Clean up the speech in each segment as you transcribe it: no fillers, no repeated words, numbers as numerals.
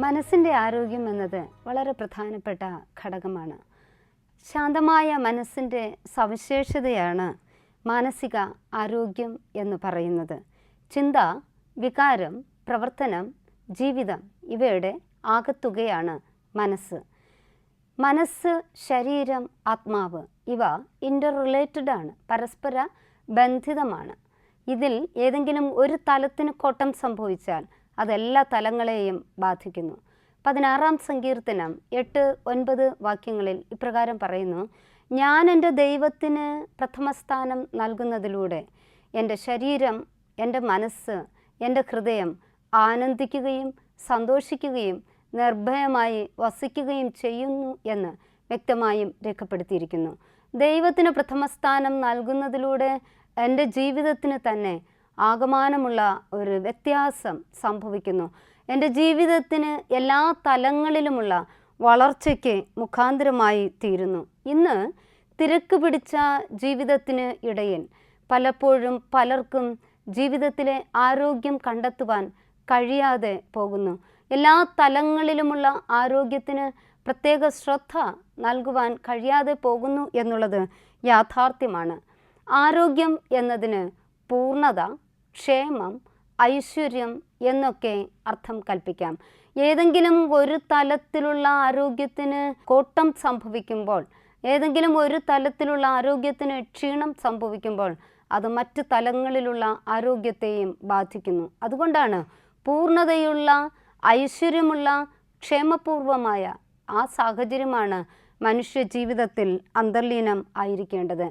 മനസ്സിൻ്റെ ആരോഗ്യം എന്നത് വളരെ പ്രധാനപ്പെട്ട ഘടകമാണ്. ശാന്തമായ മനസ്സിൻ്റെ സവിശേഷതയാണ് മാനസിക ആരോഗ്യം എന്ന് പറയുന്നത്. ചിന്ത, വികാരം, പ്രവർത്തനം, ജീവിതം ഇവയുടെ ആകത്തുകയാണ് മനസ്സ്. മനസ്സ്, ശരീരം, ആത്മാവ് ഇവ ഇൻ്റർ റിലേറ്റഡ് ആണ്, പരസ്പര ബന്ധിതമാണ്. ഇതിൽ ഏതെങ്കിലും ഒരു തലത്തിന് കോട്ടം സംഭവിച്ചാൽ അതെല്ലാ തലങ്ങളെയും ബാധിക്കുന്നു. 16-ാം സങ്കീർത്തനം 8-9 വാക്യങ്ങളിൽ ഇപ്രകാരം പറയുന്നു: ഞാൻ എൻ്റെ ദൈവത്തിന് പ്രഥമസ്ഥാനം നൽകുന്നതിലൂടെ എൻ്റെ ശരീരം, എൻ്റെ മനസ്സ്, എൻ്റെ ഹൃദയം ആനന്ദിക്കുകയും സന്തോഷിക്കുകയും നിർഭയമായി വസിക്കുകയും ചെയ്യുന്നു എന്ന് വ്യക്തമായും രേഖപ്പെടുത്തിയിരിക്കുന്നു. ദൈവത്തിന് പ്രഥമസ്ഥാനം നൽകുന്നതിലൂടെ എൻ്റെ ജീവിതത്തിന് തന്നെ ആകമാനമുള്ള ഒരു വ്യത്യാസം സംഭവിക്കുന്നു. എൻ്റെ ജീവിതത്തിന് എല്ലാ തലങ്ങളിലുമുള്ള വളർച്ചയ്ക്ക് മുഖാന്തരമായി തീരുന്നു. ഇന്ന് തിരക്ക് പിടിച്ച ജീവിതത്തിന് ഇടയിൽ പലപ്പോഴും പലർക്കും ജീവിതത്തിലെ ആരോഗ്യം കണ്ടെത്തുവാൻ കഴിയാതെ പോകുന്നു. എല്ലാ തലങ്ങളിലുമുള്ള ആരോഗ്യത്തിന് പ്രത്യേക ശ്രദ്ധ നൽകുവാൻ കഴിയാതെ പോകുന്നു എന്നുള്ളത് യാഥാർത്ഥ്യമാണ്. ആരോഗ്യം എന്നതിന് പൂർണ്ണത, ക്ഷേമം, ഐശ്വര്യം എന്നൊക്കെ അർത്ഥം കൽപ്പിക്കാം. ഏതെങ്കിലും ഒരു തലത്തിലുള്ള ആരോഗ്യത്തിന് കോട്ടം സംഭവിക്കുമ്പോൾ, ഏതെങ്കിലും ഒരു തലത്തിലുള്ള ആരോഗ്യത്തിന് ക്ഷീണം സംഭവിക്കുമ്പോൾ അത് മറ്റ് തലങ്ങളിലുള്ള ആരോഗ്യത്തെയും ബാധിക്കുന്നു. അതുകൊണ്ടാണ് പൂർണ്ണതയുള്ള, ഐശ്വര്യമുള്ള, ക്ഷേമപൂർവമായ ആ സാഹചര്യമാണ് മനുഷ്യ ജീവിതത്തിൽ അന്തർലീനം ആയിരിക്കേണ്ടത്.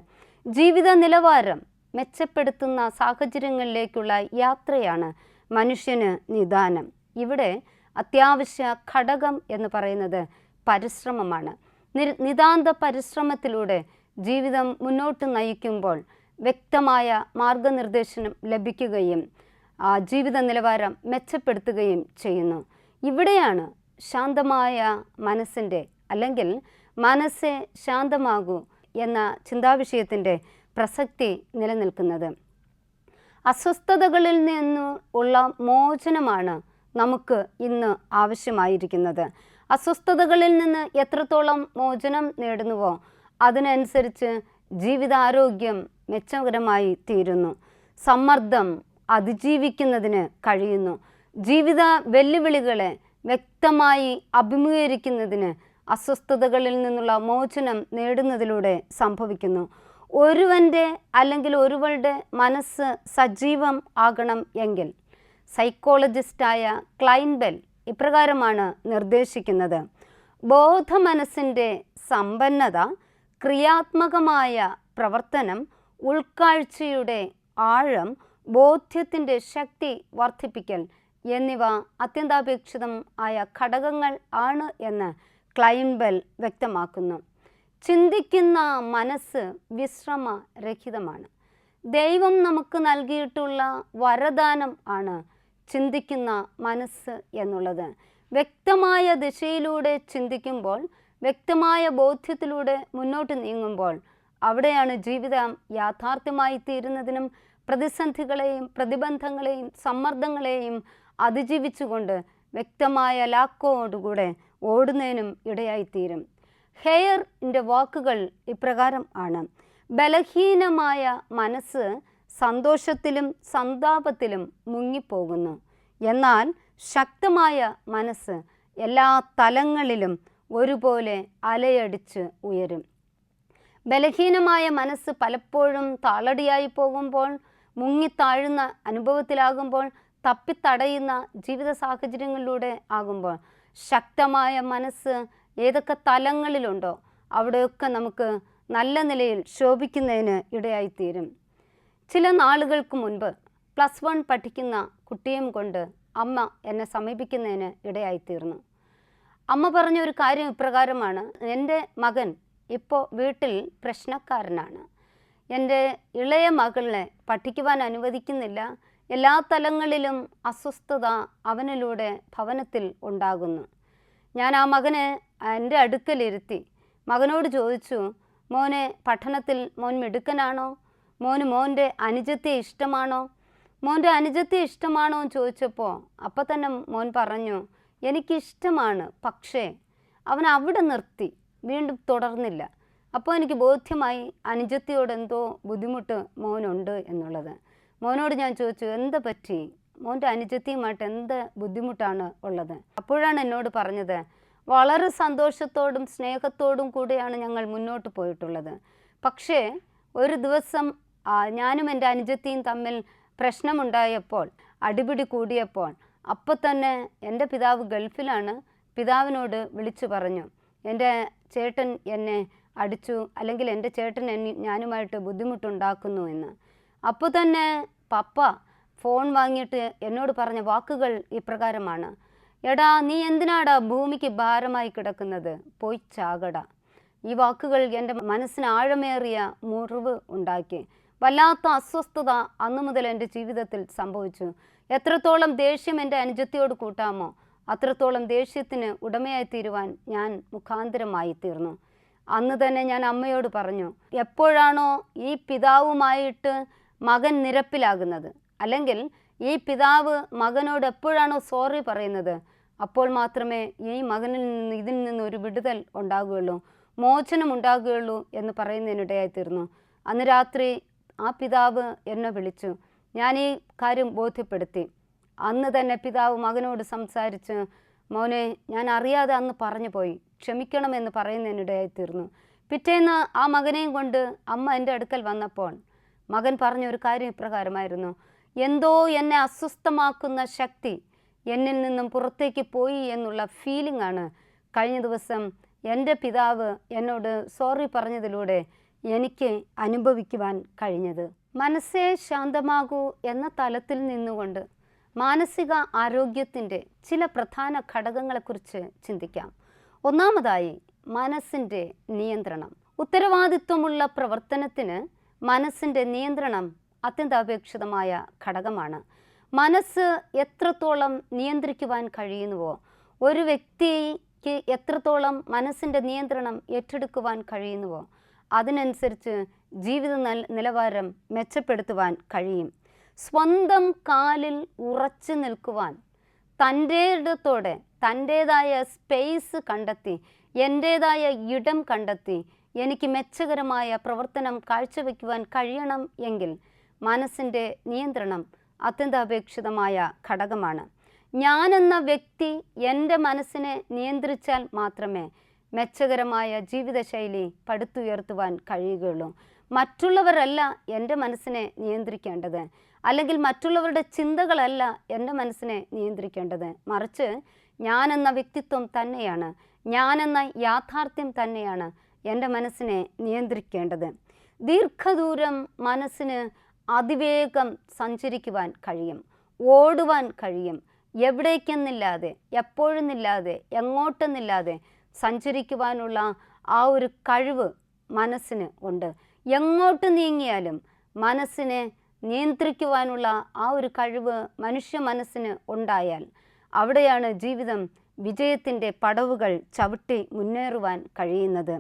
ജീവിത നിലവാരം മെച്ചപ്പെടുത്തുന്ന സാഹചര്യങ്ങളിലേക്കുള്ള യാത്രയാണ് മനുഷ്യന് നിദാനം. ഇവിടെ അത്യാവശ്യ ഘടകം എന്ന് പറയുന്നത് പരിശ്രമമാണ്. നിതാന്ത പരിശ്രമത്തിലൂടെ ജീവിതം മുന്നോട്ട് നയിക്കുമ്പോൾ വ്യക്തമായ മാർഗനിർദ്ദേശനം ലഭിക്കുകയും ജീവിത നിലവാരം മെച്ചപ്പെടുത്തുകയും ചെയ്യുന്നു. ഇവിടെയാണ് ശാന്തമായ മനസ്സിൻ്റെ, അല്ലെങ്കിൽ മനസ്സെ ശാന്തമാകൂ എന്ന ചിന്താവിഷയത്തിൻ്റെ പ്രസക്തി നിലനിൽക്കുന്നത്. അസ്വസ്ഥതകളിൽ നിന്നുള്ള മോചനമാണ് നമുക്ക് ഇന്ന് ആവശ്യമായിരിക്കുന്നത്. അസ്വസ്ഥതകളിൽ നിന്ന് എത്രത്തോളം മോചനം നേടുന്നുവോ അതിനനുസരിച്ച് ജീവിതാരോഗ്യം മെച്ചകരമായി തീരുന്നു. സമ്മർദ്ദം അതിജീവിക്കുന്നതിന് കഴിയുന്നു. ജീവിത വെല്ലുവിളികളെ വ്യക്തമായി അഭിമുഖീകരിക്കുന്നതിന് അസ്വസ്ഥതകളിൽ നിന്നുള്ള മോചനം നേടുന്നതിലൂടെ സംഭവിക്കുന്നു. ഒരുവൻ്റെ അല്ലെങ്കിൽ ഒരുവളുടെ മനസ്സ് സജീവം ആകണം എങ്കിൽ സൈക്കോളജിസ്റ്റായ ക്ലൈൻ ബെൽ ഇപ്രകാരമാണ് നിർദ്ദേശിക്കുന്നത്: ബോധമനസ്സിൻ്റെ സമ്പന്നത, ക്രിയാത്മകമായ പ്രവർത്തനം, ഉൾക്കാഴ്ചയുടെ ആഴം, ബോധ്യത്തിൻ്റെ ശക്തി വർദ്ധിപ്പിക്കൽ എന്നിവ അത്യന്താപേക്ഷിതം ആയ ഘടകങ്ങൾ ആണ് എന്ന് ക്ലൈൻ ബെൽ വ്യക്തമാക്കുന്നു. ചിന്തിക്കുന്ന മനസ്സ് വിശ്രമരഹിതമാണ്. ദൈവം നമുക്ക് നൽകിയിട്ടുള്ള വരദാനം ആണ് ചിന്തിക്കുന്ന മനസ്സ് എന്നുള്ളത്. വ്യക്തമായ ദിശയിലൂടെ ചിന്തിക്കുമ്പോൾ, വ്യക്തമായ ബോധ്യത്തിലൂടെ മുന്നോട്ട് നീങ്ങുമ്പോൾ അവിടെയാണ് ജീവിതം യാഥാർത്ഥ്യമായി തീരുന്നതിനും പ്രതിസന്ധികളെയും പ്രതിബന്ധങ്ങളെയും സമ്മർദ്ദങ്ങളെയും അതിജീവിച്ചുകൊണ്ട് വ്യക്തമായ ലാക്കോടുകൂടെ ഓടുന്നതിനും ഇടയായിത്തീരും. ഹെയറിൻ്റെ വാക്കുകൾ ഇപ്രകാരം ആണ്: ബലഹീനമായ മനസ്സ് സന്തോഷത്തിലും സന്താപത്തിലും മുങ്ങിപ്പോകുന്നു, എന്നാൽ ശക്തമായ മനസ്സ് എല്ലാ തലങ്ങളിലും ഒരുപോലെ അലയടിച്ച് ഉയരും. ബലഹീനമായ മനസ്സ് പലപ്പോഴും താളടിയായി പോകുമ്പോൾ, മുങ്ങിത്താഴുന്ന അനുഭവത്തിലാകുമ്പോൾ, തപ്പിത്തടയുന്ന ജീവിത സാഹചര്യങ്ങളിലൂടെ ആകുമ്പോൾ, ശക്തമായ മനസ്സ് ഏതൊക്കെ തലങ്ങളിലുണ്ടോ അവിടെയൊക്കെ നമുക്ക് നല്ല നിലയിൽ ശോഭിക്കുന്നതിന് ഇടയായിത്തീരും. ചില നാളുകൾക്ക് മുൻപ് +1 പഠിക്കുന്ന കുട്ടിയും കൊണ്ട് അമ്മ എന്നെ സമീപിക്കുന്നതിന് ഇടയായിത്തീർന്നു. അമ്മ പറഞ്ഞ ഒരു കാര്യം ഇപ്രകാരമാണ്: എൻ്റെ മകൻ ഇപ്പോൾ വീട്ടിൽ പ്രശ്നക്കാരനാണ്. എൻ്റെ ഇളയ മകളെ പഠിക്കുവാൻ അനുവദിക്കുന്നില്ല. എല്ലാ തലങ്ങളിലും അസ്വസ്ഥത അവനിലൂടെ ഭവനത്തിൽ ഉണ്ടാകുന്നു. ഞാൻ ആ മകനെ എൻ്റെ അടുക്കലിരുത്തി മകനോട് ചോദിച്ചു: മോനെ, പഠനത്തിൽ മോൻ മിടുക്കനാണോ? മോൻ്റെ അനുജത്തെ ഇഷ്ടമാണോ? മോൻ്റെ അനുജത്തെ ഇഷ്ടമാണോ എന്ന് ചോദിച്ചപ്പോൾ അപ്പം തന്നെ മോൻ പറഞ്ഞു, എനിക്കിഷ്ടമാണ്, പക്ഷേ അവൻ അവിടെ നിർത്തി, വീണ്ടും തുടർന്നില്ല. അപ്പോൾ എനിക്ക് ബോധ്യമായി അനുജത്തിയോട് എന്തോ ബുദ്ധിമുട്ട് മോനുണ്ട് എന്നുള്ളത്. മോനോട് ഞാൻ ചോദിച്ചു, എന്താ പറ്റി, മോൻ്റെ അനുജത്തിയുമായിട്ട് എന്ത് ബുദ്ധിമുട്ടാണ് ഉള്ളത്? അപ്പോഴാണ് എന്നോട് പറഞ്ഞത്, വളരെ സന്തോഷത്തോടും സ്നേഹത്തോടും കൂടിയാണ് ഞങ്ങൾ മുന്നോട്ട് പോയിട്ടുള്ളത്. പക്ഷേ ഒരു ദിവസം ഞാനും എൻ്റെ അനുജത്തിയും തമ്മിൽ പ്രശ്നമുണ്ടായപ്പോൾ, അടിപിടി കൂടിയപ്പോൾ, അപ്പോൾ തന്നെ എൻ്റെ പിതാവ് ഗൾഫിലാണ്. പിതാവിനോട് വിളിച്ചു പറഞ്ഞു, എൻ്റെ ചേട്ടൻ എന്നെ അടിച്ചു, അല്ലെങ്കിൽ എൻ്റെ ചേട്ടൻ ഞാനുമായിട്ട് ബുദ്ധിമുട്ടുണ്ടാക്കുന്നു എന്ന്. അപ്പോൾ തന്നെ പപ്പ ഫോൺ വാങ്ങിയിട്ട് എന്നോട് പറഞ്ഞ വാക്കുകൾ ഇപ്രകാരമാണ്: എടാ, നീ എന്തിനാടാ ഭൂമിക്ക് ഭാരമായി കിടക്കുന്നത്, പോയി ചാകടാ. ഈ വാക്കുകൾ എൻ്റെ മനസ്സിന് ആഴമേറിയ മുറിവ് ഉണ്ടാക്കി. വല്ലാത്ത അസ്വസ്ഥത അന്നു മുതൽ എൻ്റെ ജീവിതത്തിൽ സംഭവിച്ചു. എത്രത്തോളം ദേഷ്യം എൻ്റെ അനുജത്തിയോട് കൂട്ടാമോ അത്രത്തോളം ദേഷ്യത്തിന് ഉടമയായി തീരുവാൻ ഞാൻ മുഖാന്തരമായി തീർന്നു. അന്ന് തന്നെ ഞാൻ അമ്മയോട് പറഞ്ഞു, എപ്പോഴാണോ ഈ പിതാവുമായിട്ട് മകൻ നിരപ്പിലാകുന്നത്, അല്ലെങ്കിൽ ഈ പിതാവ് മകനോട് എപ്പോഴാണോ സോറി പറയുന്നത്, അപ്പോൾ മാത്രമേ ഈ മകനിൽ നിന്ന് ഇതിൽ നിന്ന് ഒരു വിടുതൽ ഉണ്ടാകുകയുള്ളൂ, മോചനം ഉണ്ടാകുകയുള്ളൂ എന്ന് പറയുന്നതിനിടയായിത്തീർന്നു. അന്ന് രാത്രി ആ പിതാവ് എന്നെ വിളിച്ചു. ഞാൻ ഈ കാര്യം ബോധ്യപ്പെടുത്തി. അന്ന് തന്നെ പിതാവ് മകനോട് സംസാരിച്ച്, മോനെ, ഞാൻ അറിയാതെ അന്ന് പറഞ്ഞു പോയി, ക്ഷമിക്കണമെന്ന് പറയുന്നതിനിടയായിത്തീർന്നു. പിറ്റേന്ന് ആ മകനെയും കൊണ്ട് അമ്മ എൻ്റെ അടുക്കൽ വന്നപ്പോൾ മകൻ പറഞ്ഞൊരു കാര്യം ഇപ്രകാരമായിരുന്നു: എന്തോ എന്നെ അസ്വസ്ഥമാക്കുന്ന ശക്തി എന്നിൽ നിന്നും പുറത്തേക്ക് പോയി എന്നുള്ള ഫീലിംഗ് ആണ് കഴിഞ്ഞ ദിവസം എൻ്റെ പിതാവ് എന്നോട് സോറി പറഞ്ഞതിലൂടെ എനിക്ക് അനുഭവിക്കുവാൻ കഴിഞ്ഞത്. മനസ്സേ ശാന്തമാകൂ എന്ന തലത്തിൽ നിന്നുകൊണ്ട് മാനസിക ആരോഗ്യത്തിൻ്റെ ചില പ്രധാന ഘടകങ്ങളെക്കുറിച്ച് ചിന്തിക്കാം. ഒന്നാമതായി, മനസ്സിൻ്റെ നിയന്ത്രണം. ഉത്തരവാദിത്വമുള്ള പ്രവർത്തനത്തിന് മനസ്സിൻ്റെ നിയന്ത്രണം അത്യന്താപേക്ഷിതമായ ഘടകമാണ്. മനസ്സ് എത്രത്തോളം നിയന്ത്രിക്കുവാൻ കഴിയുന്നുവോ, ഒരു വ്യക്തിക്ക് എത്രത്തോളം മനസ്സിൻ്റെ നിയന്ത്രണം ഏറ്റെടുക്കുവാൻ കഴിയുന്നുവോ, അതിനനുസരിച്ച് ജീവിത നിലവാരം മെച്ചപ്പെടുത്തുവാൻ കഴിയും. സ്വന്തം കാലിൽ ഉറച്ചു നിൽക്കുവാൻ തൻ്റെ ഇടത്തോടെ തൻ്റേതായ സ്പേസ് കണ്ടെത്തി, എൻ്റേതായ ഇടം കണ്ടെത്തി എനിക്ക് മെച്ചകരമായ പ്രവർത്തനം കാഴ്ചവെക്കുവാൻ കഴിയണം എങ്കിൽ മനസ്സിൻ്റെ നിയന്ത്രണം അത്യന്താപേക്ഷിതമായ ഘടകമാണ്. ഞാനെന്ന വ്യക്തി എൻ്റെ മനസ്സിനെ നിയന്ത്രിച്ചാൽ മാത്രമേ മെച്ചകരമായ ജീവിതശൈലി പടുത്തുയർത്തുവാൻ കഴിയുകയുള്ളൂ. മറ്റുള്ളവരല്ല എൻ്റെ മനസ്സിനെ നിയന്ത്രിക്കേണ്ടത്, അല്ലെങ്കിൽ മറ്റുള്ളവരുടെ ചിന്തകളല്ല എൻ്റെ മനസ്സിനെ നിയന്ത്രിക്കേണ്ടത്. മറിച്ച് ഞാനെന്ന വ്യക്തിത്വം തന്നെയാണ്, ഞാനെന്ന യാഥാർത്ഥ്യം തന്നെയാണ് എൻ്റെ മനസ്സിനെ നിയന്ത്രിക്കേണ്ടത്. ദീർഘദൂരം മനസ്സിന് അതിവേഗം സഞ്ചരിക്കുവാൻ കഴിയും, ഓടുവാൻ കഴിയും. എവിടേക്കെന്നില്ലാതെ, എപ്പോഴെന്നില്ലാതെ, എങ്ങോട്ടെന്നില്ലാതെ സഞ്ചരിക്കുവാനുള്ള ആ ഒരു കഴിവ് മനസ്സിന് ഉണ്ട്. എങ്ങോട്ട് നീങ്ങിയാലും മനസ്സിനെ നിയന്ത്രിക്കുവാനുള്ള ആ ഒരു കഴിവ് മനുഷ്യ മനസ്സിന് ഉണ്ടായാൽ അവിടെയാണ് ജീവിതം വിജയത്തിൻ്റെ പടവുകൾ ചവിട്ടി മുന്നേറുവാൻ കഴിയുന്നത്.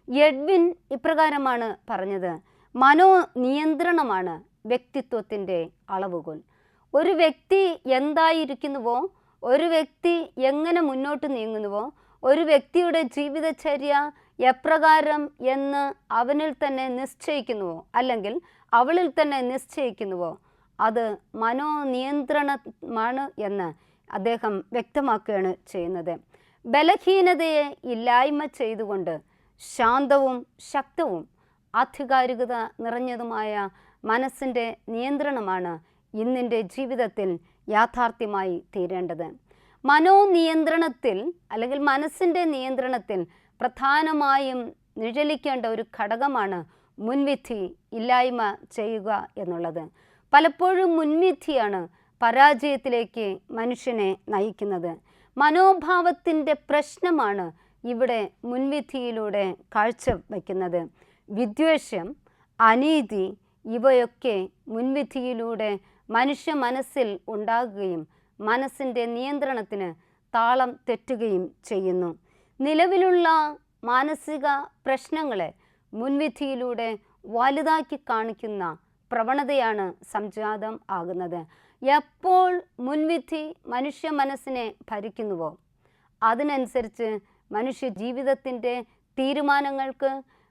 എഡ്വിൻ ഇപ്രകാരമാണ് പറഞ്ഞത്: മനോനിയന്ത്രണമാണ് വ്യക്തിത്വത്തിൻ്റെ അളവുകോൽ. ഒരു വ്യക്തി എന്തായിരിക്കുന്നുവോ, ഒരു വ്യക്തി എങ്ങനെ മുന്നോട്ട് നീങ്ങുന്നുവോ, ഒരു വ്യക്തിയുടെ ജീവിതചര്യ എപ്രകാരം എന്ന് അവനിൽ തന്നെ നിശ്ചയിക്കുന്നുവോ, അല്ലെങ്കിൽ അവളിൽ തന്നെ നിശ്ചയിക്കുന്നുവോ, അത് മനോനിയന്ത്രണമാണ് എന്ന് അദ്ദേഹം വ്യക്തമാക്കുകയാണ് ചെയ്യുന്നത്. ബലഹീനതയെ ഇല്ലായ്മ ചെയ്തുകൊണ്ട് ശാന്തവും ശക്തവും ആധികാരികത നിറഞ്ഞതുമായ മനസ്സിൻ്റെ നിയന്ത്രണമാണ് ഇന്നിൻ്റെ ജീവിതത്തിൽ യാഥാർത്ഥ്യമായി തീരേണ്ടത്. മനോനിയന്ത്രണത്തിൽ, അല്ലെങ്കിൽ മനസ്സിൻ്റെ നിയന്ത്രണത്തിൽ പ്രധാനമായും നിഴലിക്കേണ്ട ഒരു ഘടകമാണ് മുൻവിധി ഇല്ലായ്മ ചെയ്യുക എന്നുള്ളത്. പലപ്പോഴും മുൻവിധിയാണ് പരാജയത്തിലേക്ക് മനുഷ്യനെ നയിക്കുന്നത്. മനോഭാവത്തിൻ്റെ പ്രശ്നമാണ് ഇവിടെ മുൻവിധിയിലൂടെ കാഴ്ചവെക്കുന്നത്. വിദ്വേഷം, അനീതി ഇവയൊക്കെ മുൻവിധിയിലൂടെ മനുഷ്യ മനസ്സിൽ ഉണ്ടാകുകയും മനസ്സിൻ്റെ നിയന്ത്രണത്തിന് താളം തെറ്റുകയും ചെയ്യുന്നു. നിലവിലുള്ള മാനസിക പ്രശ്നങ്ങളെ മുൻവിധിയിലൂടെ വലുതാക്കി കാണിക്കുന്ന പ്രവണതയാണ് സംജാതം ആകുന്നത്. എപ്പോൾ മുൻവിധി മനുഷ്യ മനസ്സിനെ ഭരിക്കുന്നുവോ അതിനനുസരിച്ച് മനുഷ്യ ജീവിതത്തിൻ്റെ തീരുമാനങ്ങൾക്ക്,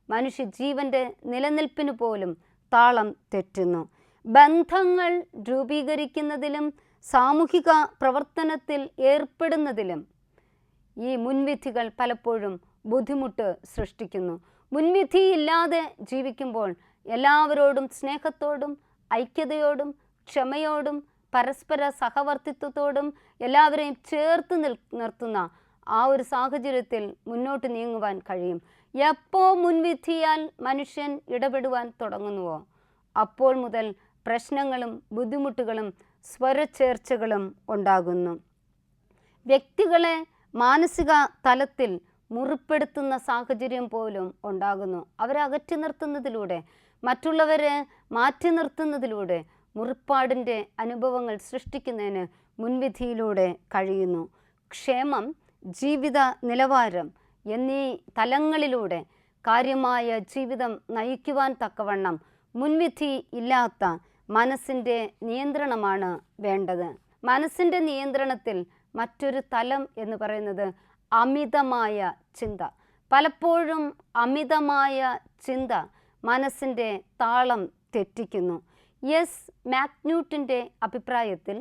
മനുഷ്യ ജീവൻ്റെ നിലനിൽപ്പിന് പോലും താളം തെറ്റുന്നു. ബന്ധങ്ങൾ രൂപീകരിക്കുന്നതിലും സാമൂഹിക പ്രവർത്തനത്തിൽ ഏർപ്പെടുന്നതിലും ഈ മുൻവിധികൾ പലപ്പോഴും ബുദ്ധിമുട്ട് സൃഷ്ടിക്കുന്നു. മുൻവിധിയില്ലാതെ ജീവിക്കുമ്പോൾ എല്ലാവരോടും സ്നേഹത്തോടും ഐക്യതയോടും ക്ഷമയോടും പരസ്പര സഹവർത്തിത്വത്തോടും എല്ലാവരെയും ചേർത്ത് നിർത്തുന്ന ആ ഒരു സാഹചര്യത്തിൽ മുന്നോട്ട് നീങ്ങുവാൻ കഴിയും. എപ്പോൾ മുൻവിധിയാൽ മനുഷ്യൻ ഇടപെടുവാൻ തുടങ്ങുന്നുവോ അപ്പോൾ മുതൽ പ്രശ്നങ്ങളും ബുദ്ധിമുട്ടുകളും സ്വരച്ചേർച്ചകളും ഉണ്ടാകുന്നു. വ്യക്തികളെ മാനസിക തലത്തിൽ മുറിപ്പെടുത്തുന്ന സാഹചര്യം പോലും ഉണ്ടാകുന്നു. അവരെ അകറ്റി നിർത്തുന്നതിലൂടെ, മറ്റുള്ളവരെ മാറ്റി നിർത്തുന്നതിലൂടെ മുറിപ്പാടിൻ്റെ അനുഭവങ്ങൾ സൃഷ്ടിക്കുന്നതിന് മുൻവിധിയിലൂടെ കഴിയുന്നു. ക്ഷേമം, ജീവിത നിലവാരം എന്നീ തലങ്ങളിലൂടെ കാര്യമായ ജീവിതം നയിക്കുവാൻ തക്കവണ്ണം മുൻവിധി ഇല്ലാത്ത മനസ്സിൻ്റെ നിയന്ത്രണമാണ് വേണ്ടത്. മനസ്സിൻ്റെ നിയന്ത്രണത്തിൽ മറ്റൊരു തലം എന്ന് പറയുന്നത് അമിതമായ ചിന്ത. പലപ്പോഴും അമിതമായ ചിന്ത മനസ്സിൻ്റെ താളം തെറ്റിക്കുന്നു. എസ് മാക്ന്യൂട്ടിൻ്റെ അഭിപ്രായത്തിൽ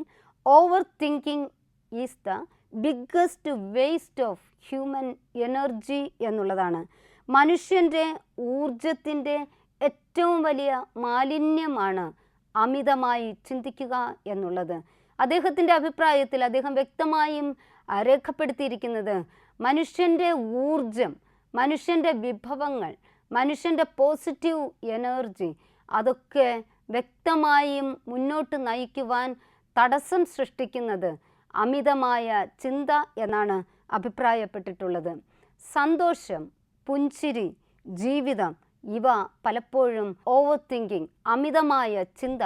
over thinking is the biggest waste of human energy എന്നുള്ളതാണ്. മനുഷ്യൻ്റെ ഊർജത്തിൻ്റെ ഏറ്റവും വലിയ മാലിന്യമാണ് അമിതമായി ചിന്തിക്കുക എന്നുള്ളത്. അദ്ദേഹത്തിൻ്റെ അഭിപ്രായത്തിൽ അദ്ദേഹം വ്യക്തമായും രേഖപ്പെടുത്തിയിരിക്കുന്നത് മനുഷ്യൻ്റെ ഊർജം, മനുഷ്യൻ്റെ വിഭവങ്ങൾ, മനുഷ്യൻ്റെ പോസിറ്റീവ് എനർജി അതൊക്കെ വ്യക്തമായും മുന്നോട്ട് നയിക്കുവാൻ തടസ്സം സൃഷ്ടിക്കുന്നത് അമിതമായ ചിന്ത എന്നാണ് അഭിപ്രായപ്പെട്ടിട്ടുള്ളത്. സന്തോഷം, പുഞ്ചിരി, ജീവിതം ഇവ പലപ്പോഴും ഓവർ തിങ്കിങ്, അമിതമായ ചിന്ത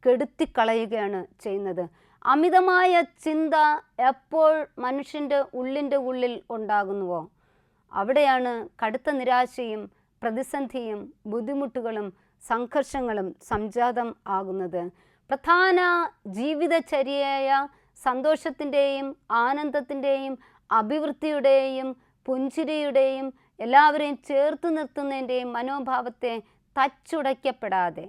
കെടുത്തിക്കളയുകയാണ് ചെയ്യുന്നത്. അമിതമായ ചിന്ത എപ്പോൾ മനുഷ്യൻ്റെ ഉള്ളിൽ ഉണ്ടാകുന്നുവോ അവിടെയാണ് കടുത്ത നിരാശയും പ്രതിസന്ധിയും ബുദ്ധിമുട്ടുകളും സംഘർഷങ്ങളും സംജാതം ആകുന്നത്. പ്രധാന ജീവിതചര്യയായ സന്തോഷത്തിൻ്റെയും ആനന്ദത്തിൻ്റെയും അഭിവൃദ്ധിയുടെയും പുഞ്ചിരിയുടെയും എല്ലാവരെയും ചേർത്ത് നിർത്തുന്നതിൻ്റെയും മനോഭാവത്തെ തച്ചുടയ്ക്കപ്പെടാതെ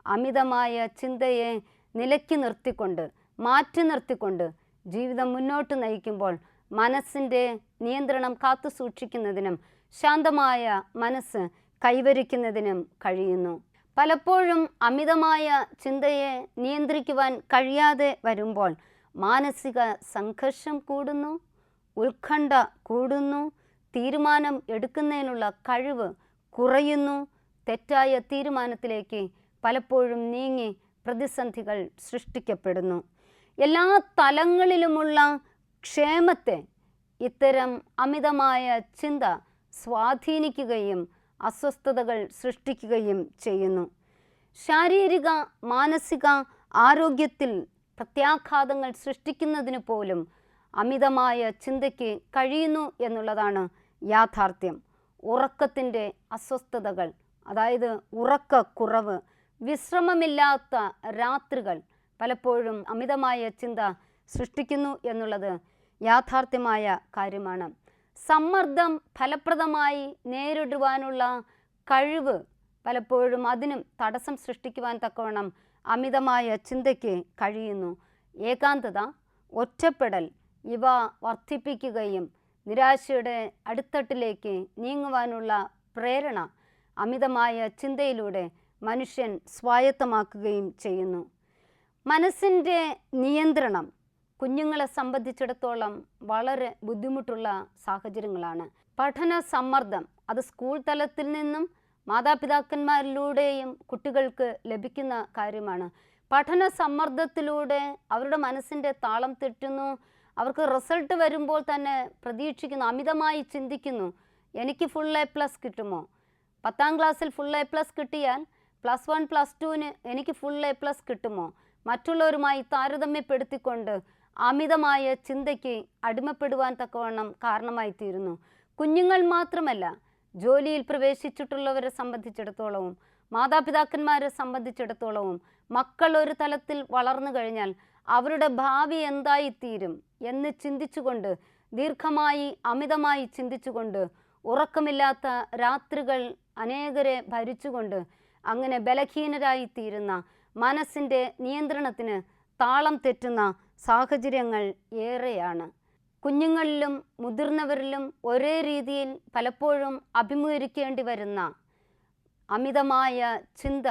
അമിതമായ ചിന്തയെ നിലയ്ക്ക് നിർത്തിക്കൊണ്ട്, മാറ്റി നിർത്തിക്കൊണ്ട് ജീവിതം മുന്നോട്ട് നയിക്കുമ്പോൾ മനസ്സിൻ്റെ നിയന്ത്രണം കാത്തു സൂക്ഷിക്കുന്നതിനും ശാന്തമായ മനസ്സ് കൈവരിക്കുന്നതിനും കഴിയുന്നു. പലപ്പോഴും അമിതമായ ചിന്തയെ നിയന്ത്രിക്കുവാൻ കഴിയാതെ വരുമ്പോൾ മാനസിക സംഘർഷം കൂടുന്നു, ഉത്കണ്ഠ കൂടുന്നു, തീരുമാനം എടുക്കുന്നതിനുള്ള കഴിവ് കുറയുന്നു, തെറ്റായ തീരുമാനത്തിലേക്ക് പലപ്പോഴും നീങ്ങി പ്രതിസന്ധികൾ സൃഷ്ടിക്കപ്പെടുന്നു. എല്ലാ തലങ്ങളിലുമുള്ള ക്ഷേമത്തെ ഇത്തരം അമിതമായ ചിന്ത സ്വാധീനിക്കുകയും അസ്വസ്ഥതകൾ സൃഷ്ടിക്കുകയും ചെയ്യുന്നു. ശാരീരിക മാനസിക ആരോഗ്യത്തിൽ പ്രത്യാഘാതങ്ങൾ സൃഷ്ടിക്കുന്നതിന് പോലും അമിതമായ ചിന്തയ്ക്ക് കഴിയുന്നു എന്നുള്ളതാണ് യാഥാർത്ഥ്യം. ഉറക്കത്തിൻ്റെ അസ്വസ്ഥതകൾ, അതായത് ഉറക്കക്കുറവ്, വിശ്രമമില്ലാത്ത രാത്രികൾ പലപ്പോഴും അമിതമായ ചിന്ത സൃഷ്ടിക്കുന്നു എന്നുള്ളത് യാഥാർത്ഥ്യമായ കാര്യമാണ്. സമ്മർദ്ദം ഫലപ്രദമായി നേരിടുവാനുള്ള കഴിവ് പലപ്പോഴും അതിനും തടസ്സം സൃഷ്ടിക്കുവാൻ തക്കവണ്ണം അമിതമായ ചിന്തയ്ക്ക് കഴിയുന്നു. ഏകാന്തത, ഒറ്റപ്പെടൽ ഇവ വർദ്ധിപ്പിക്കുകയും നിരാശയുടെ അടിത്തട്ടിലേക്ക് നീങ്ങുവാനുള്ള പ്രേരണ അമിതമായ ചിന്തയിലൂടെ മനുഷ്യൻ സ്വായത്തമാക്കുകയും ചെയ്യുന്നു. മനസ്സിൻ്റെ നിയന്ത്രണം കുഞ്ഞുങ്ങളെ സംബന്ധിച്ചിടത്തോളം വളരെ ബുദ്ധിമുട്ടുള്ള സാഹചര്യങ്ങളാണ്. പഠന സമ്മർദ്ദം അത് സ്കൂൾ തലത്തിൽ നിന്നും മാതാപിതാക്കന്മാരിലൂടെയും കുട്ടികൾക്ക് ലഭിക്കുന്ന കാര്യമാണ്. പഠന സമ്മർദ്ദത്തിലൂടെ അവരുടെ മനസ്സിൻ്റെ താളം തെറ്റുന്നു. അവർക്ക് റിസൾട്ട് വരുമ്പോൾ തന്നെ പ്രതീക്ഷിക്കുന്നു, അമിതമായി ചിന്തിക്കുന്നു, എനിക്ക് ഫുൾ A+ കിട്ടുമോ? 10ാം ക്ലാസ്സിൽ ഫുൾ A+ കിട്ടിയാൽ +1 +2 എനിക്ക് ഫുൾ A+ കിട്ടുമോ? മറ്റുള്ളവരുമായി താരതമ്യപ്പെടുത്തിക്കൊണ്ട് അമിതമായ ചിന്തയ്ക്ക് അടിമപ്പെടുവാൻ തക്കവണ്ണം കാരണമായിത്തീരുന്നു. കുഞ്ഞുങ്ങൾ മാത്രമല്ല, ജോലിയിൽ പ്രവേശിച്ചിട്ടുള്ളവരെ സംബന്ധിച്ചിടത്തോളവും മാതാപിതാക്കന്മാരെ സംബന്ധിച്ചിടത്തോളവും മക്കൾ ഒരു തലത്തിൽ വളർന്നു കഴിഞ്ഞാൽ അവരുടെ ഭാവി എന്തായിത്തീരും എന്ന് ചിന്തിച്ചുകൊണ്ട്, ദീർഘമായി അമിതമായി ചിന്തിച്ചുകൊണ്ട്, ഉറക്കമില്ലാത്ത രാത്രികൾ അനേകരെ ഭരിച്ചുകൊണ്ട് അങ്ങനെ ബലഹീനരായിത്തീരുന്ന, മനസ്സിൻ്റെ നിയന്ത്രണത്തിന് താളം തെറ്റുന്ന സാഹചര്യങ്ങൾ ഏറെയാണ്. കുഞ്ഞുങ്ങളിലും മുതിർന്നവരിലും ഒരേ രീതിയിൽ പലപ്പോഴും അഭിമുഖീകരിക്കേണ്ടി വരുന്ന അമിതമായ ചിന്ത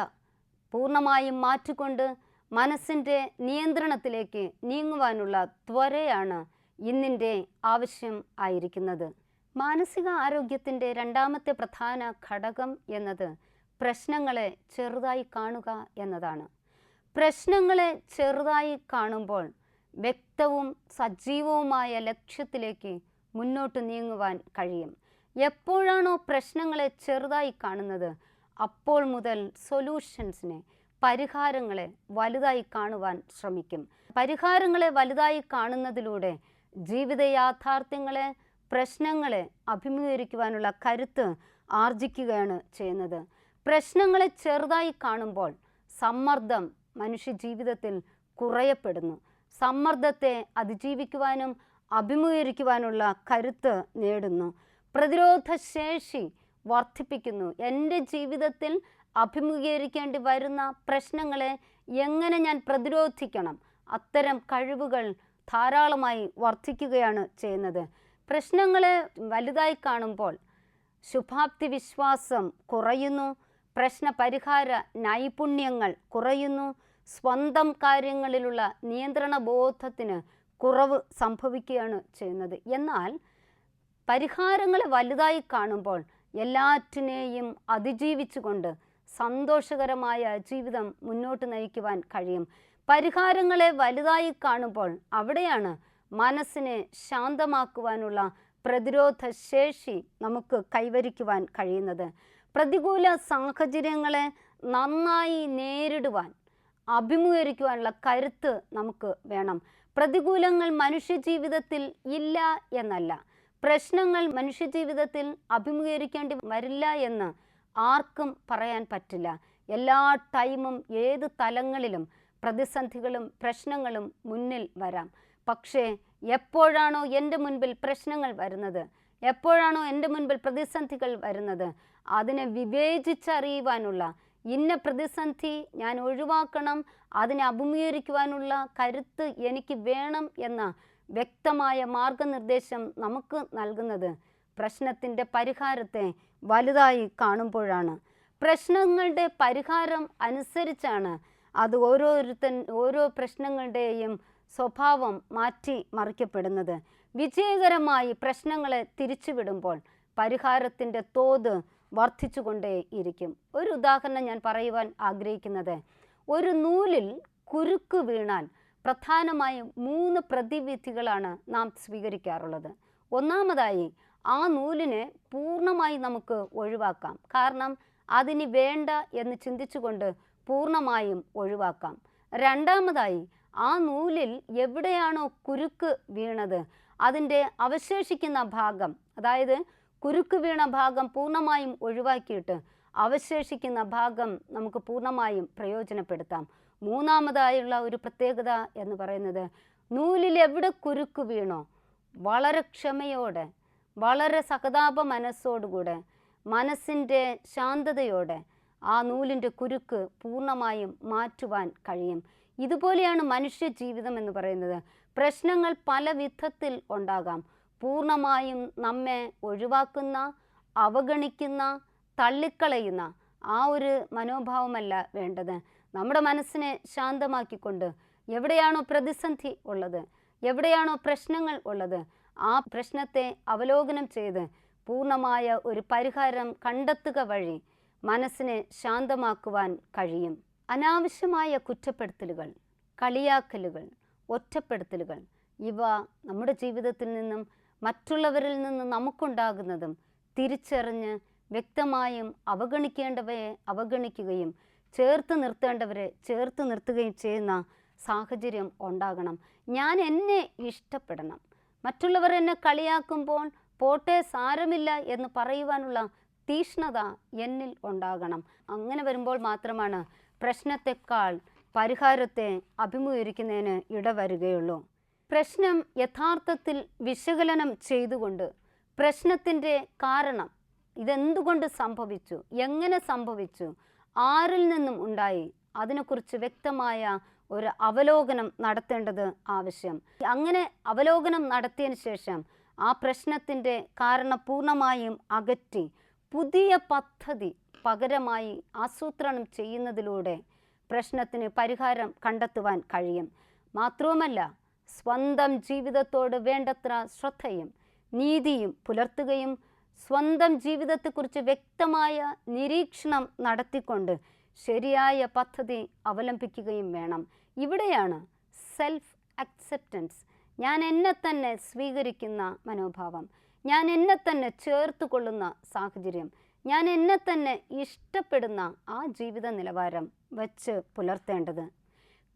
പൂർണ്ണമായും മാറ്റിക്കൊണ്ട് മനസ്സിൻ്റെ നിയന്ത്രണത്തിലേക്ക് നീങ്ങുവാനുള്ള ത്വരയാണ് ഇന്നിൻ്റെ ആവശ്യം ആയിരിക്കുന്നത്. മാനസിക ആരോഗ്യത്തിൻ്റെ രണ്ടാമത്തെ പ്രധാന ഘടകം എന്നത് പ്രശ്നങ്ങളെ ചെറുതായി കാണുക എന്നതാണ്. പ്രശ്നങ്ങളെ ചെറുതായി കാണുമ്പോൾ വ്യക്തവും സജീവവുമായ ലക്ഷ്യത്തിലേക്ക് മുന്നോട്ട് നീങ്ങുവാൻ കഴിയും. എപ്പോഴാണോ പ്രശ്നങ്ങളെ ചെറുതായി കാണുന്നത്, അപ്പോൾ മുതൽ സൊല്യൂഷൻസിനെ, പരിഹാരങ്ങളെ വലുതായി കാണുവാൻ ശ്രമിക്കും. പരിഹാരങ്ങളെ വലുതായി കാണുന്നതിലൂടെ ജീവിത യാഥാർത്ഥ്യങ്ങളെ, പ്രശ്നങ്ങളെ അഭിമുഖീകരിക്കുവാനുള്ള കരുത്ത് ആർജിക്കുകയാണ് ചെയ്യുന്നത്. പ്രശ്നങ്ങളെ ചെറുതായി കാണുമ്പോൾ സമ്മർദ്ദം മനുഷ്യ ജീവിതത്തിൽ കുറയപ്പെടുന്നു. സമ്മർദ്ദത്തെ അതിജീവിക്കുവാനും അഭിമുഖീകരിക്കുവാനുള്ള കരുത്ത് നേടുന്നു. പ്രതിരോധ ശേഷി വർദ്ധിപ്പിക്കുന്നു. എൻ്റെ ജീവിതത്തിൽ അഭിമുഖീകരിക്കേണ്ടി വരുന്ന പ്രശ്നങ്ങളെ എങ്ങനെ ഞാൻ പ്രതിരോധിക്കണം, അത്തരം കഴിവുകൾ ധാരാളമായി വർദ്ധിക്കുകയാണ് ചെയ്യുന്നത്. പ്രശ്നങ്ങളെ വലുതായി കാണുമ്പോൾ ശുഭാപ്തി വിശ്വാസം കുറയുന്നു, പ്രശ്ന പരിഹാര നൈപുണ്യങ്ങൾ കുറയുന്നു, സ്വന്തം കാര്യങ്ങളിലുള്ള നിയന്ത്രണ ബോധത്തിന് കുറവ് സംഭവിക്കുകയാണ് ചെയ്യുന്നത്. എന്നാൽ പരിഹാരങ്ങളെ വലുതായി കാണുമ്പോൾ എല്ലാറ്റിനെയും അതിജീവിച്ചുകൊണ്ട് സന്തോഷകരമായ ജീവിതം മുന്നോട്ട് നയിക്കുവാൻ കഴിയും. പരിഹാരങ്ങളെ വലുതായി കാണുമ്പോൾ അവിടെയാണ് മനസ്സിനെ ശാന്തമാക്കുവാനുള്ള പ്രതിരോധ ശേഷി നമുക്ക് കൈവരിക്കുവാൻ കഴിയുന്നത്. പ്രതികൂല സാഹചര്യങ്ങളെ നന്നായി നേരിടുവാൻ, അഭിമുഖീകരിക്കുവാനുള്ള കരുത്ത് നമുക്ക് വേണം. പ്രതികൂലങ്ങൾ മനുഷ്യജീവിതത്തിൽ ഇല്ല എന്നല്ല, പ്രശ്നങ്ങൾ മനുഷ്യജീവിതത്തിൽ അഭിമുഖീകരിക്കേണ്ടി വരില്ല എന്ന് ആർക്കും പറയാൻ പറ്റില്ല. എല്ലാ ടൈമും ഏത് തലങ്ങളിലും പ്രതിസന്ധികളും പ്രശ്നങ്ങളും മുന്നിൽ വരാം. പക്ഷേ എപ്പോഴാണോ എൻ്റെ മുൻപിൽ പ്രശ്നങ്ങൾ വരുന്നത്, എപ്പോഴാണോ എൻ്റെ മുൻപിൽ പ്രതിസന്ധികൾ വരുന്നത്, അതിനെ വിവേചിച്ചറിയുവാനുള്ള, ഇന്ന പ്രതിസന്ധി ഞാൻ ഒഴിവാക്കണം, അതിനെ അഭിമുഖീകരിക്കുവാനുള്ള കരുത്ത് എനിക്ക് വേണം എന്ന വ്യക്തമായ മാർഗനിർദ്ദേശം നമുക്ക് നൽകുന്നത് പ്രശ്നത്തിൻ്റെ പരിഹാരത്തെ വലുതായി കാണുമ്പോഴാണ്. പ്രശ്നങ്ങളുടെ പരിഹാരം അനുസരിച്ചാണ് അത് ഓരോ പ്രശ്നങ്ങളുടെയും സ്വഭാവം മാറ്റി മറിക്കപ്പെടുന്നത്. വിജയകരമായി പ്രശ്നങ്ങളെ തിരിച്ചുവിടുമ്പോൾ പരിഹാരത്തിൻ്റെ തോത് വർദ്ധിച്ചുകൊണ്ടേയിരിക്കും. ഒരു ഉദാഹരണം ഞാൻ പറയുവാൻ ആഗ്രഹിക്കുന്നത്, ഒരു നൂലിൽ കുരുക്ക് വീണാൽ പ്രധാനമായും 3 പ്രതിവിധികളാണ് നാം സ്വീകരിക്കാറുള്ളത്. ഒന്നാമതായി, ആ നൂലിനെ പൂർണ്ണമായി നമുക്ക് ഒഴിവാക്കാം. കാരണം അതിന് വേണ്ട എന്ന് ചിന്തിച്ചുകൊണ്ട് പൂർണ്ണമായും ഒഴിവാക്കാം. രണ്ടാമതായി, ആ നൂലിൽ എവിടെയാണോ കുരുക്ക് വീണത് അതിൻ്റെ അവശേഷിക്കുന്ന ഭാഗം, അതായത് കുരുക്ക് വീണ ഭാഗം പൂർണ്ണമായും ഒഴിവാക്കിയിട്ട് അവശേഷിക്കുന്ന ഭാഗം നമുക്ക് പൂർണ്ണമായും പ്രയോജനപ്പെടുത്താം. മൂന്നാമതായുള്ള ഒരു പ്രത്യേകത എന്ന് പറയുന്നത്, നൂലിൽ എവിടെ കുരുക്ക് വീണോ വളരെ ക്ഷമയോടെ, വളരെ സഹതാപ മനസ്സോടുകൂടെ, മനസ്സിൻ്റെ ശാന്തതയോടെ ആ നൂലിൻ്റെ കുരുക്ക് പൂർണ്ണമായും മാറ്റുവാൻ കഴിയും. ഇതുപോലെയാണ് മനുഷ്യ ജീവിതം എന്ന് പറയുന്നത്. പ്രശ്നങ്ങൾ പല വിധത്തിൽ ഉണ്ടാകാം. പൂർണ്ണമായും നമ്മെ ഒഴിവാക്കുന്ന, അവഗണിക്കുന്ന, തള്ളിക്കളയുന്ന ആ ഒരു മനോഭാവമല്ല വേണ്ടത്. നമ്മുടെ മനസ്സിനെ ശാന്തമാക്കിക്കൊണ്ട് എവിടെയാണോ പ്രതിസന്ധി ഉള്ളത്, എവിടെയാണോ പ്രശ്നങ്ങൾ ഉള്ളത്, ആ പ്രശ്നത്തെ അവലോകനം ചെയ്ത് പൂർണ്ണമായ ഒരു പരിഹാരം കണ്ടെത്തുക വഴി മനസ്സിനെ ശാന്തമാക്കുവാൻ കഴിയും. അനാവശ്യമായ കുറ്റപ്പെടുത്തലുകൾ, കളിയാക്കലുകൾ, ഒറ്റപ്പെടുത്തലുകൾ, ഇവ നമ്മുടെ ജീവിതത്തിൽ നിന്നും മറ്റുള്ളവരിൽ നിന്ന് നമുക്കുണ്ടാകുന്നതും തിരിച്ചറിഞ്ഞ് വ്യക്തമായും അവഗണിക്കേണ്ടവയെ അവഗണിക്കുകയും ചേർത്ത് നിർത്തേണ്ടവരെ ചേർത്ത് നിർത്തുകയും ചെയ്യുന്ന സാഹചര്യം ഉണ്ടാകണം. ഞാൻ എന്നെ ഇഷ്ടപ്പെടണം. മറ്റുള്ളവർ എന്നെ കളിയാക്കുമ്പോൾ പോട്ടെ സാരമില്ല എന്ന് പറയുവാനുള്ള തീഷ്ണത എന്നിൽ ഉണ്ടാകണം. അങ്ങനെ വരുമ്പോൾ മാത്രമാണ് പ്രശ്നത്തെക്കാൾ പരിഹാരത്തെ അഭിമുഖീകരിക്കുന്നതിന് ഇടവരുകയുള്ളൂ. പ്രശ്നം യഥാർത്ഥത്തിൽ വിശകലനം ചെയ്തുകൊണ്ട് പ്രശ്നത്തിൻ്റെ കാരണം, ഇതെന്തുകൊണ്ട് സംഭവിച്ചു, എങ്ങനെ സംഭവിച്ചു, ആരിൽ നിന്നും ഉണ്ടായി, അതിനെക്കുറിച്ച് വ്യക്തമായ ഒരു അവലോകനം നടത്തേണ്ടത് ആവശ്യം. അങ്ങനെ അവലോകനം നടത്തിയതിന് ശേഷം ആ പ്രശ്നത്തിൻ്റെ കാരണം പൂർണ്ണമായും അകറ്റി പുതിയ പദ്ധതി പകരമായി ആസൂത്രണം ചെയ്യുന്നതിലൂടെ പ്രശ്നത്തിന് പരിഹാരം കണ്ടെത്തുവാൻ കഴിയും. മാത്രവുമല്ല, സ്വന്തം ജീവിതത്തോട് വേണ്ടത്ര ശ്രദ്ധയും നീതിയും പുലർത്തുകയും സ്വന്തം ജീവിതത്തെക്കുറിച്ച് വ്യക്തമായ നിരീക്ഷണം നടത്തിക്കൊണ്ട് ശരിയായ പദ്ധതി അവലംബിക്കുകയും വേണം. ഇവിടെയാണ് സെൽഫ് അക്സെപ്റ്റൻസ്, ഞാൻ എന്നെ തന്നെ സ്വീകരിക്കുന്ന മനോഭാവം, ഞാൻ എന്നെ തന്നെ ചേർത്ത് കൊള്ളുന്ന സാഹചര്യം, ഞാൻ എന്നെ തന്നെ ഇഷ്ടപ്പെടുന്ന ആ ജീവിത നിലവാരം വച്ച് പുലർത്തേണ്ടത്.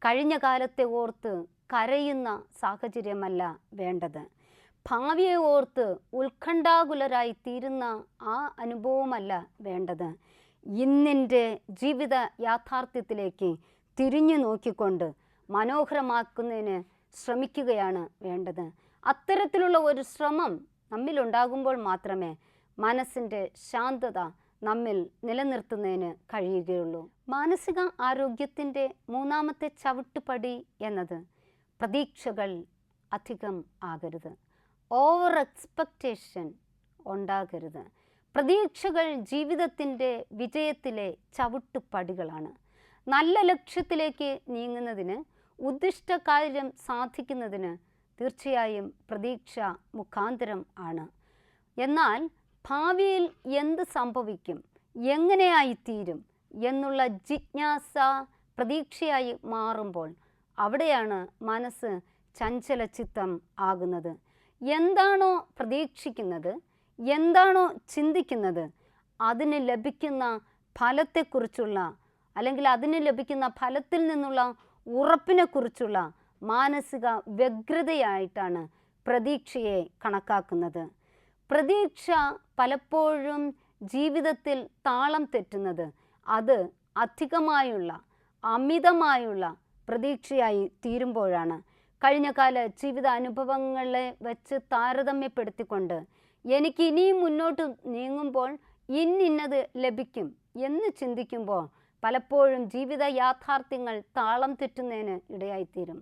കഴിഞ്ഞ കാലത്തെ ഓർത്ത് കരയുന്ന സാഹചര്യമല്ല വേണ്ടത്. ഭാവിയെ ഓർത്ത് ഉത്കണ്ഠാകുലരായി തീരുന്ന ആ അനുഭവമല്ല വേണ്ടത്. ഇന്നിൻ്റെ ജീവിത യാഥാർത്ഥ്യത്തിലേക്ക് തിരിഞ്ഞു നോക്കിക്കൊണ്ട് മനോഹരമാക്കുന്നതിന് ശ്രമിക്കുകയാണ് വേണ്ടത്. അത്തരത്തിലുള്ള ഒരു ശ്രമം നമ്മിലുണ്ടാകുമ്പോൾ മാത്രമേ മനസ്സിൻ്റെ ശാന്തത നമ്മിൽ നിലനിർത്തുന്നതിന് കഴിയുകയുള്ളൂ. മാനസിക ആരോഗ്യത്തിൻ്റെ മൂന്നാമത്തെ ചവിട്ടുപടി എന്നത് പ്രതീക്ഷകൾ അധികം ആകരുത്. ഓവർ എക്സ്പെക്റ്റേഷൻ ഉണ്ടാകരുത്. പ്രതീക്ഷകൾ ജീവിതത്തിൻ്റെ വിജയത്തിലെ ചവിട്ടുപടികളാണ്. നല്ല ലക്ഷ്യത്തിലേക്ക് നീങ്ങുന്നതിന്, ഉദ്ദിഷ്ട കാര്യം സാധിക്കുന്നതിന് തീർച്ചയായും പ്രതീക്ഷ മുഖാന്തരം ആണ്. എന്നാൽ ഭാവിയിൽ എന്ത് സംഭവിക്കും, എങ്ങനെയായിത്തീരും എന്നുള്ള ജിജ്ഞാസ പ്രതീക്ഷയായി മാറുമ്പോൾ അവിടെയാണ് മനസ്സ് ചഞ്ചലചിത്തം ആകുന്നത്. എന്താണോ പ്രതീക്ഷിക്കുന്നത്, എന്താണോ ചിന്തിക്കുന്നത്, അതിന് ലഭിക്കുന്ന ഫലത്തെക്കുറിച്ചുള്ള അല്ലെങ്കിൽ അതിന് ലഭിക്കുന്ന ഫലത്തിൽ നിന്നുള്ള ഉറപ്പിനെക്കുറിച്ചുള്ള മാനസിക വ്യഗ്രതയായിട്ടാണ് പ്രതീക്ഷയെ കണക്കാക്കുന്നത്. പ്രതീക്ഷ പലപ്പോഴും ജീവിതത്തിൽ താളം തെറ്റുന്നത് അത് അധികമായുള്ള അമിതമായുള്ള പ്രതീക്ഷയായി തീരുമ്പോഴാണ്. കഴിഞ്ഞകാല ജീവിത അനുഭവങ്ങളെ വെച്ച് താരതമ്യപ്പെടുത്തിക്കൊണ്ട് എനിക്ക് ഇനിയും മുന്നോട്ട് നീങ്ങുമ്പോൾ ഇന്നത് ലഭിക്കും എന്ന് ചിന്തിക്കുമ്പോൾ പലപ്പോഴും ജീവിത യാഥാർത്ഥ്യങ്ങൾ താളം തെറ്റുന്നതിന് ഇടയായിത്തീരും.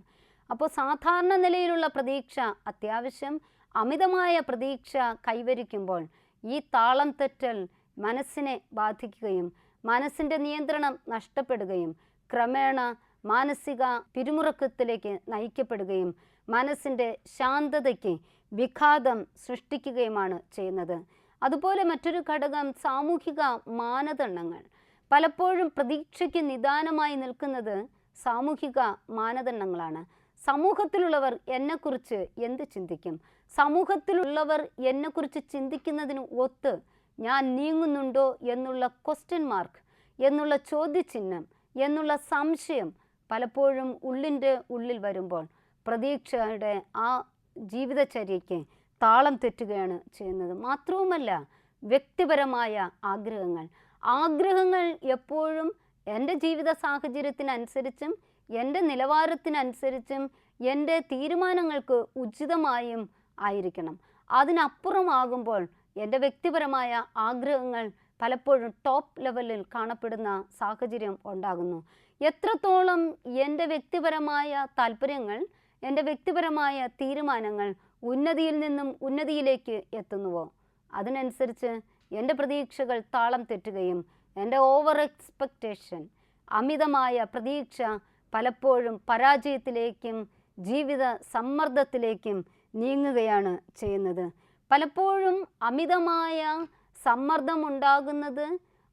അപ്പോൾ സാധാരണ നിലയിലുള്ള പ്രതീക്ഷ അത്യാവശ്യം, അമിതമായ പ്രതീക്ഷ കൈവരിക്കുമ്പോൾ ഈ താളം തെറ്റൽ മനസ്സിനെ ബാധിക്കുകയും മനസ്സിൻ്റെ നിയന്ത്രണം നഷ്ടപ്പെടുകയും ക്രമേണ മാനസിക പിരിമുറുക്കത്തിലേക്ക് നയിക്കപ്പെടുകയും മനസ്സിൻ്റെ ശാന്തതയ്ക്ക് വിഘാതം സൃഷ്ടിക്കുകയുമാണ് ചെയ്യുന്നത്. അതുപോലെ മറ്റൊരു ഘടകം സാമൂഹിക മാനദണ്ഡങ്ങൾ. പലപ്പോഴും പ്രതീക്ഷയ്ക്ക് നിദാനമായി നിൽക്കുന്നത് സാമൂഹിക മാനദണ്ഡങ്ങളാണ്. സമൂഹത്തിലുള്ളവർ എന്നെക്കുറിച്ച് എന്ത് ചിന്തിക്കും, സമൂഹത്തിലുള്ളവർ എന്നെക്കുറിച്ച് ചിന്തിക്കുന്നതിന് ഒത്ത് ഞാൻ നീങ്ങുന്നുണ്ടോ എന്നുള്ള ക്വസ്റ്റ്യൻ മാർക്ക്, എന്നുള്ള ചോദ്യചിഹ്നം, എന്നുള്ള സംശയം പലപ്പോഴും ഉള്ളിൻ്റെ ഉള്ളിൽ വരുമ്പോൾ പ്രതീക്ഷയുടെ ആ ജീവിതചര്യയ്ക്ക് താളം തെറ്റുകയാണ് ചെയ്യുന്നത്. മാത്രവുമല്ല, വ്യക്തിപരമായ ആഗ്രഹങ്ങൾ എപ്പോഴും എൻ്റെ ജീവിത സാഹചര്യത്തിനനുസരിച്ചും എൻ്റെ നിലവാരത്തിനനുസരിച്ചും എൻ്റെ തീരുമാനങ്ങൾക്ക് ഉചിതമായും ആയിരിക്കണം. അതിനപ്പുറമാകുമ്പോൾ എൻ്റെ വ്യക്തിപരമായ ആഗ്രഹങ്ങൾ പലപ്പോഴും ടോപ്പ് ലെവലിൽ കാണപ്പെടുന്ന സാഹചര്യം ഉണ്ടാകുന്നു. എത്രത്തോളം എൻ്റെ വ്യക്തിപരമായ താല്പര്യങ്ങൾ, എൻ്റെ വ്യക്തിപരമായ തീരുമാനങ്ങൾ ഉന്നതിയിൽ നിന്നും ഉന്നതിയിലേക്ക് എത്തുന്നുവോ അതിനനുസരിച്ച് എൻ്റെ പ്രതീക്ഷകൾ താളം തെറ്റുകയും എൻ്റെ ഓവർ എക്സ്പെക്റ്റേഷൻ, അമിതമായ പ്രതീക്ഷ പലപ്പോഴും പരാജയത്തിലേക്കും ജീവിത സമ്മർദ്ദത്തിലേക്കും നീങ്ങുകയാണ് ചെയ്യുന്നത്. പലപ്പോഴും അമിതമായ സമ്മർദ്ദമുണ്ടാകുന്നത്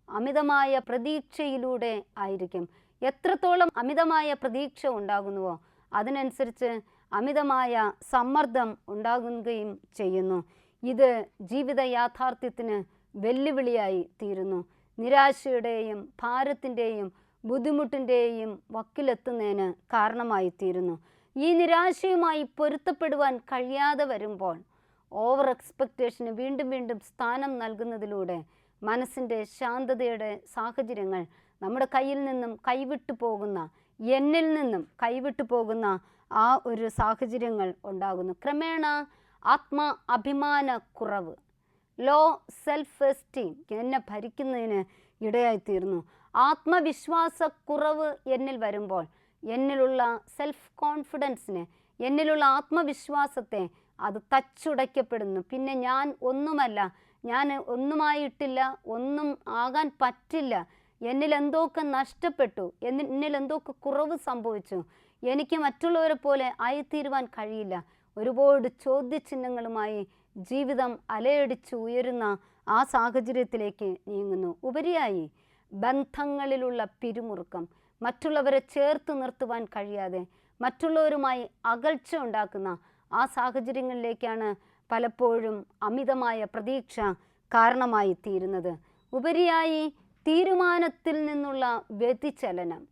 അമിതമായ പ്രതീക്ഷയിലൂടെ ആയിരിക്കും. എത്രത്തോളം അമിതമായ പ്രതീക്ഷ ഉണ്ടാകുന്നുവോ അതിനനുസരിച്ച് അമിതമായ സമ്മർദ്ദം ഉണ്ടാകുകയും ചെയ്യുന്നു. ഇത് ജീവിത യാഥാർത്ഥ്യത്തിന് വെല്ലുവിളിയായി തീരുന്നു. നിരാശയുടെയും ഭാരത്തിൻ്റെയും ബുദ്ധിമുട്ടിൻ്റെയും വക്കിലെത്തുന്നതിന് കാരണമായി തീരുന്നു. ഈ നിരാശയുമായി പൊരുത്തപ്പെടുവാൻ കഴിയാതെ വരുമ്പോൾ ഓവർ എക്സ്പെക്റ്റേഷന് വീണ്ടും വീണ്ടും സ്ഥാനം നൽകുന്നതിലൂടെ മനസ്സിൻ്റെ ശാന്തതയുടെ സാഹചര്യങ്ങൾ നമ്മുടെ കയ്യിൽ നിന്നും കൈവിട്ടു പോകുന്ന എന്നിൽ നിന്നും കൈവിട്ടു പോകുന്ന ആ ഒരു സാഹചര്യങ്ങൾ ഉണ്ടാകുന്നു. ക്രമേണ അഭിമാനക്കുറവ്, ലോ സെൽഫ് എസ്റ്റീം എന്നെ ഭരിക്കുന്നതിന് ഇടയായിത്തീരുന്നു. ആത്മവിശ്വാസക്കുറവ് എന്നിൽ വരുമ്പോൾ എന്നിലുള്ള സെൽഫ് കോൺഫിഡൻസിനെ, എന്നിലുള്ള ആത്മവിശ്വാസത്തെ അത് തച്ചുടയ്ക്കപ്പെടുന്നു. പിന്നെ ഞാൻ ഒന്നുമല്ല, ഞാൻ ഒന്നുമായിട്ടില്ല, ഒന്നും ആകാൻ പറ്റില്ല, എന്നിൽ എന്തൊക്കെ നഷ്ടപ്പെട്ടു, എന്നിൽ എന്തൊക്കെ കുറവ് സംഭവിച്ചു, എനിക്ക് മറ്റുള്ളവരെ പോലെ ആയിത്തീരുവാൻ കഴിയില്ല. ഒരുപാട് ചോദ്യചിഹ്നങ്ങളുമായി ജീവിതം അലയടിച്ച് ഉയരുന്ന ആ സാഹചര്യത്തിലേക്ക് നീങ്ങുന്നു. ഉപരിയായി ബന്ധങ്ങളിലുള്ള പിരിമുറുക്കം, മറ്റുള്ളവരെ ചേർത്ത് നിർത്തുവാൻ കഴിയാതെ മറ്റുള്ളവരുമായി അകൽച്ച ഉണ്ടാക്കുന്ന ആ സാഹചര്യങ്ങളിലേക്കാണ് പലപ്പോഴും അമിതമായ പ്രതീക്ഷ കാരണമായി തീരുന്നത്. ഉപരിയായി തീരുമാനത്തിൽ നിന്നുള്ള വ്യതിചലനം,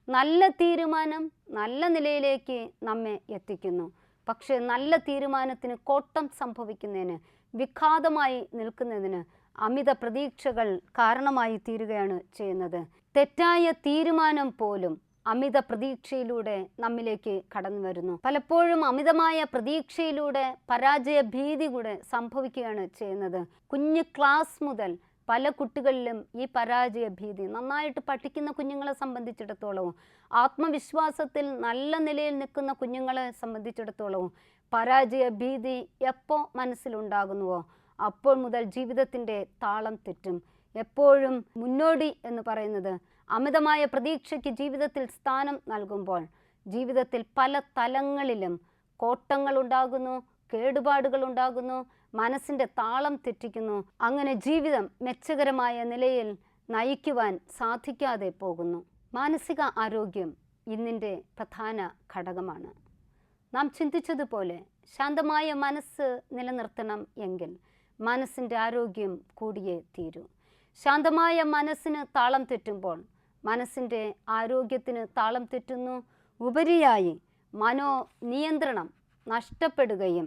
നല്ല തീരുമാനം നല്ല നിലയിലേക്ക് നമ്മെ എത്തിക്കുന്നു. പക്ഷേ നല്ല തീരുമാനത്തിന് കോട്ടം സംഭവിക്കുന്നതിന്, വിഘാതമായി നിൽക്കുന്നതിന് അമിത പ്രതീക്ഷകൾ കാരണമായി തീരുകയാണ് ചെയ്യുന്നത്. തെറ്റായ തീരുമാനം പോലും അമിത പ്രതീക്ഷയിലൂടെ നമ്മിലേക്ക് കടന്നു വരുന്നു. പലപ്പോഴും അമിതമായ പ്രതീക്ഷയിലൂടെ പരാജയ ഭീതി കൂടെ സംഭവിക്കുകയാണ് ചെയ്യുന്നത്. കുഞ്ഞു ക്ലാസ് മുതൽ പല കുട്ടികളിലും ഈ പരാജയ ഭീതി, നന്നായിട്ട് പഠിക്കുന്ന കുഞ്ഞുങ്ങളെ സംബന്ധിച്ചിടത്തോളവും ആത്മവിശ്വാസത്തിൽ നല്ല നിലയിൽ നിൽക്കുന്ന കുഞ്ഞുങ്ങളെ സംബന്ധിച്ചിടത്തോളവും പരാജയ ഭീതി എപ്പോൾ മനസ്സിലുണ്ടാകുന്നുവോ അപ്പോൾ മുതൽ ജീവിതത്തിൻ്റെ താളം തെറ്റും. എപ്പോഴും മുന്നോടി എന്ന് പറയുന്നത് അമിതമായ പ്രതീക്ഷയ്ക്ക് ജീവിതത്തിൽ സ്ഥാനം നൽകുമ്പോൾ ജീവിതത്തിൽ പല തലങ്ങളിലും കോട്ടങ്ങളുണ്ടാകുന്നു, കേടുപാടുകളുണ്ടാകുന്നു, മനസ്സിൻ്റെ താളം തെറ്റിക്കുന്നു. അങ്ങനെ ജീവിതം മെച്ചകരമായ നിലയിൽ നയിക്കുവാൻ സാധിക്കാതെ പോകുന്നു. മാനസിക ആരോഗ്യം ഇന്നിൻ്റെ പ്രധാന ഘടകമാണ്. നാം ചിന്തിച്ചതുപോലെ ശാന്തമായ മനസ്സ് നിലനിർത്തണം എങ്കിൽ മനസ്സിൻ്റെ ആരോഗ്യം കൂടിയേ തീരൂ. ശാന്തമായ മനസ്സിന് താളം തെറ്റുമ്പോൾ മനസ്സിൻ്റെ ആരോഗ്യത്തിന് താളം തെറ്റുന്നു. ഉപരിയായി മനോനിയന്ത്രണം നഷ്ടപ്പെടുകയും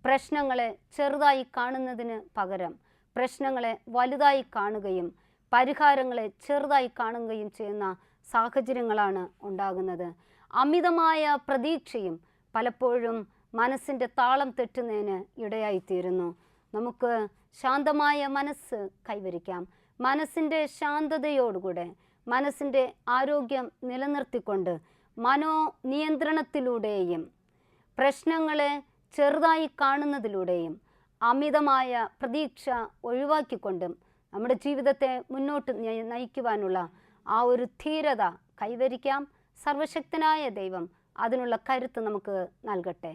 പ്രശ്നങ്ങളെ ചെറുതായി കാണുന്നതിന് പകരം പ്രശ്നങ്ങളെ വലുതായി കാണുകയും പരിഹാരങ്ങളെ ചെറുതായി കാണുകയും ചെയ്യുന്ന സാഹചര്യങ്ങളാണ് ഉണ്ടാകുന്നത്. അമിതമായ പ്രതീക്ഷയും പലപ്പോഴും മനസ്സിൻ്റെ താളം തെറ്റുന്നതിന് ഇടയായിത്തീരുന്നു. നമുക്ക് ശാന്തമായ മനസ്സ് കൈവരിക്കാം. മനസ്സിൻ്റെ ശാന്തതയോടുകൂടെ മനസ്സിൻ്റെ ആരോഗ്യം നിലനിർത്തിക്കൊണ്ട് മനോനിയന്ത്രണത്തിലൂടെയും പ്രശ്നങ്ങളെ ചെറുതായി കാണുന്നതിലൂടെയും അമിതമായ പ്രതീക്ഷ ഒഴിവാക്കിക്കൊണ്ടും നമ്മുടെ ജീവിതത്തെ മുന്നോട്ട് നയിക്കുവാനുള്ള ആ ഒരു ധീരത കൈവരിക്കാം. സർവശക്തനായ ദൈവം അതിനുള്ള കരുത്ത് നമുക്ക് നൽകട്ടെ.